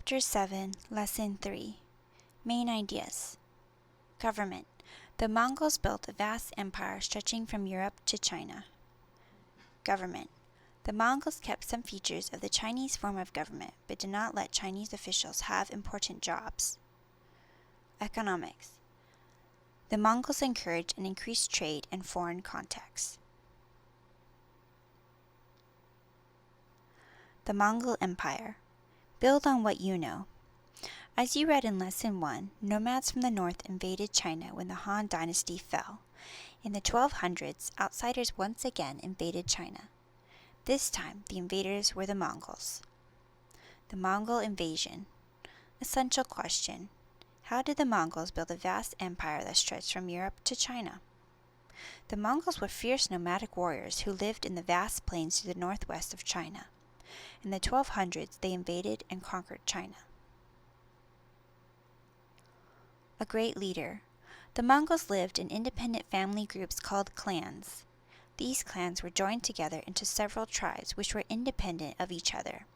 Chapter 7, Lesson 3. Main Ideas. Government. The Mongols built a vast empire stretching from Europe to China. Government. The Mongols kept some features of the Chinese form of government, but did not let Chinese officials have important jobs. Economics. The Mongols encouraged and increased trade and foreign contacts. The Mongol Empire. Build on what you know. As you read in Lesson 1, nomads from the north invaded China when the Han Dynasty fell. In the 1200s, outsiders once again invaded China. This time, the invaders were the Mongols. The Mongol Invasion. Essential question. How did the Mongols build a vast empire that stretched from Europe to China? The Mongols were fierce nomadic warriors who lived in the vast plains to the northwest of China. In the 1200s, they invaded and conquered China. A great leader. The Mongols lived in independent family groups called clans. These clans were joined together into several tribes which were independent of each other.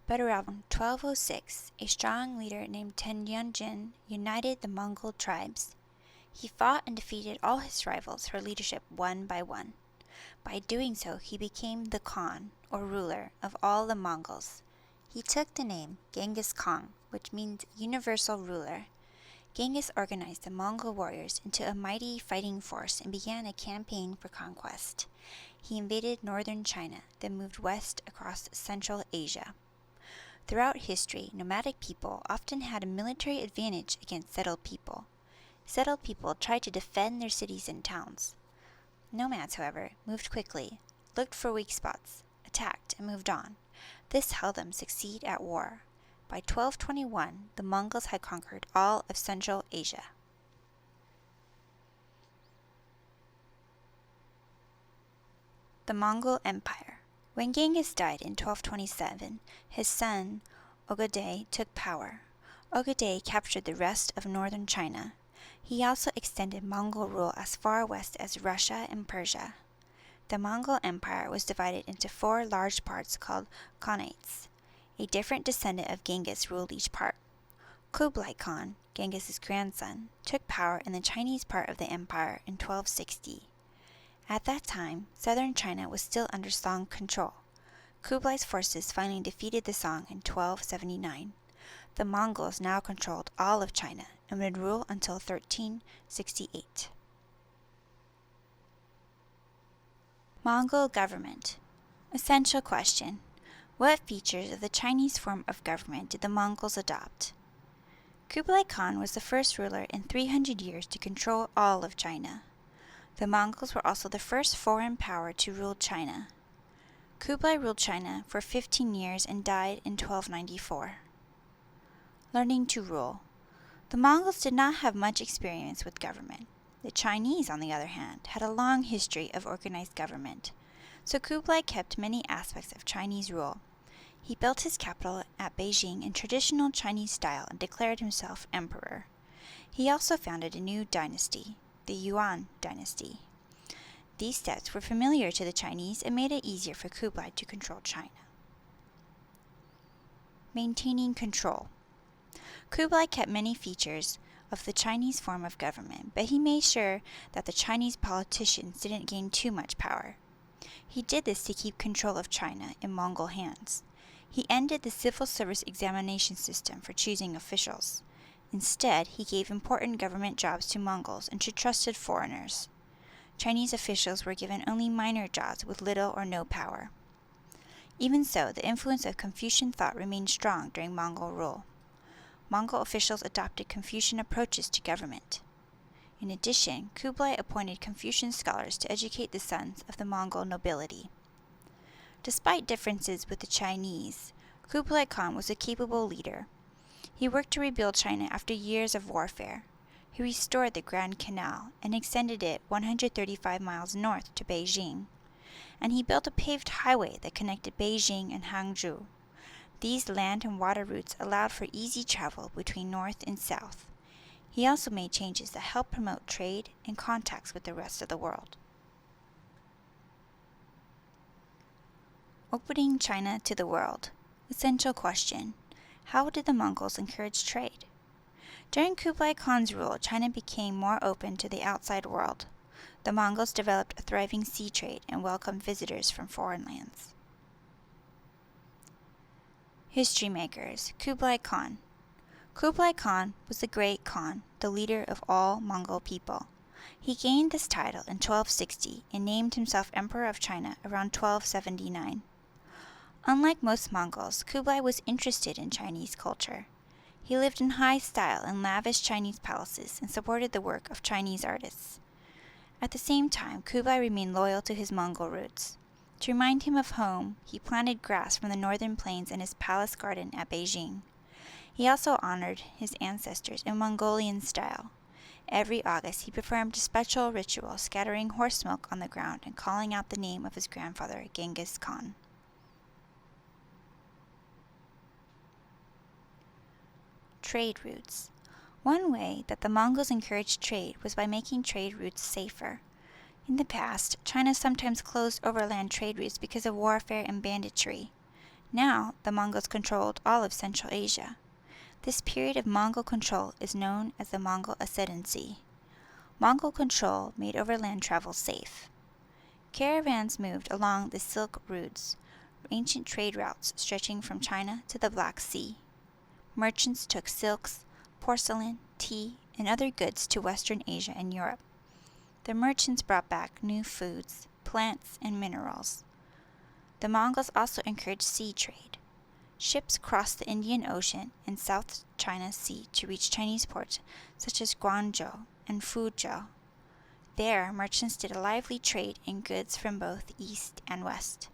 But around 1206, a strong leader named Tenryunjin united the Mongol tribes. He fought and defeated all his rivals for leadership one by one. By doing so, he became the Khan, or ruler, of all the Mongols. He took the name Genghis Khan, which means universal ruler. Genghis organized the Mongol warriors into a mighty fighting force and began a campaign for conquest. He invaded northern China, then moved west across Central Asia. Throughout history, nomadic people often had a military advantage against settled people. Settled people tried to defend their cities and towns. Nomads, however, moved quickly, looked for weak spots, attacked, and moved on. This helped them succeed at war. By 1221, the Mongols had conquered all of Central Asia. The Mongol Empire. When Genghis died in 1227, his son Ogedei took power. Ogedei captured the rest of northern China. He also extended Mongol rule as far west as Russia and Persia. The Mongol Empire was divided into 4 large parts called Khanates. A different descendant of Genghis ruled each part. Kublai Khan, Genghis's grandson, took power in the Chinese part of the empire in 1260. At that time, southern China was still under Song control. Kublai's forces finally defeated the Song in 1279. The Mongols now controlled all of China and would rule until 1368. Mongol government. Essential question. What features of the Chinese form of government did the Mongols adopt? Kublai Khan was the first ruler in 300 years to control all of China. The Mongols were also the first foreign power to rule China. Kublai ruled China for 15 years and died in 1294. Learning to rule. The Mongols did not have much experience with government. The Chinese, on the other hand, had a long history of organized government, so Kublai kept many aspects of Chinese rule. He built his capital at Beijing in traditional Chinese style and declared himself emperor. He also founded a new dynasty, the Yuan dynasty. These steps were familiar to the Chinese and made it easier for Kublai to control China. Maintaining control. Kublai kept many features of the Chinese form of government, but he made sure that the Chinese politicians didn't gain too much power. He did this to keep control of China in Mongol hands. He ended the civil service examination system for choosing officials. Instead, he gave important government jobs to Mongols and to trusted foreigners. Chinese officials were given only minor jobs with little or no power. Even so, the influence of Confucian thought remained strong during Mongol rule. Mongol officials adopted Confucian approaches to government. In addition, Kublai appointed Confucian scholars to educate the sons of the Mongol nobility. Despite differences with the Chinese, Kublai Khan was a capable leader. He worked to rebuild China after years of warfare. He restored the Grand Canal and extended it 135 miles north to Beijing. And he built a paved highway that connected Beijing and Hangzhou. These land and water routes allowed for easy travel between north and south. He also made changes that helped promote trade and contacts with the rest of the world. Opening China to the world. Essential question. How did the Mongols encourage trade? During Kublai Khan's rule, China became more open to the outside world. The Mongols developed a thriving sea trade and welcomed visitors from foreign lands. History makers. Kublai Khan. Kublai Khan was the great Khan, the leader of all Mongol people. He gained this title in 1260 and named himself Emperor of China around 1279. Unlike most Mongols, Kublai was interested in Chinese culture. He lived in high style in lavish Chinese palaces and supported the work of Chinese artists. At the same time, Kublai remained loyal to his Mongol roots. To remind him of home, he planted grass from the northern plains in his palace garden at Beijing. He also honored his ancestors in Mongolian style. Every August, he performed a special ritual, scattering horse milk on the ground and calling out the name of his grandfather, Genghis Khan. Trade routes. One way that the Mongols encouraged trade was by making trade routes safer. In the past, China sometimes closed overland trade routes because of warfare and banditry. Now, the Mongols controlled all of Central Asia. This period of Mongol control is known as the Mongol Ascendancy. Mongol control made overland travel safe. Caravans moved along the Silk Routes, ancient trade routes stretching from China to the Black Sea. Merchants took silks, porcelain, tea, and other goods to Western Asia and Europe. The merchants brought back new foods, plants, and minerals. The Mongols also encouraged sea trade. Ships crossed the Indian Ocean and South China Sea to reach Chinese ports such as Guangzhou and Fuzhou. There, merchants did a lively trade in goods from both east and west.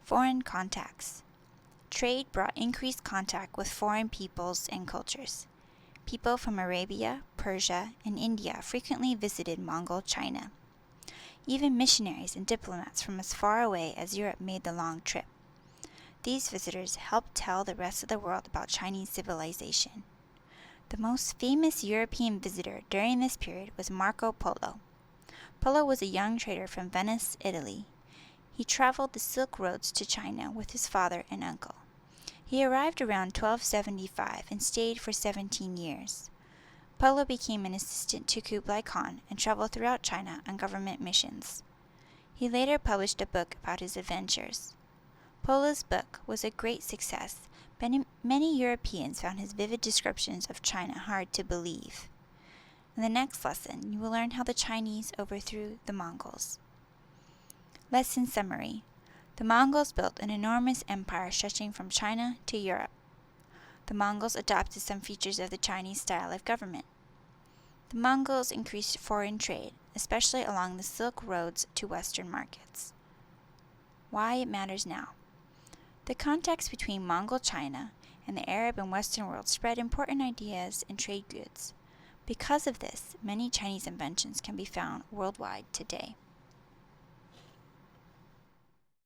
Foreign contacts. Trade brought increased contact with foreign peoples and cultures. People from Arabia, Persia, and India frequently visited Mongol China. Even missionaries and diplomats from as far away as Europe made the long trip. These visitors helped tell the rest of the world about Chinese civilization. The most famous European visitor during this period was Marco Polo. Polo was a young trader from Venice, Italy. He traveled the Silk Roads to China with his father and uncle. He arrived around 1275 and stayed for 17 years. Polo became an assistant to Kublai Khan and traveled throughout China on government missions. He later published a book about his adventures. Polo's book was a great success, but many Europeans found his vivid descriptions of China hard to believe. In the next lesson, you will learn how the Chinese overthrew the Mongols. Lesson summary. The Mongols built an enormous empire stretching from China to Europe. The Mongols adopted some features of the Chinese style of government. The Mongols increased foreign trade, especially along the Silk Roads to Western markets. Why it matters now. The contacts between Mongol China and the Arab and Western world spread important ideas and trade goods. Because of this, many Chinese inventions can be found worldwide today.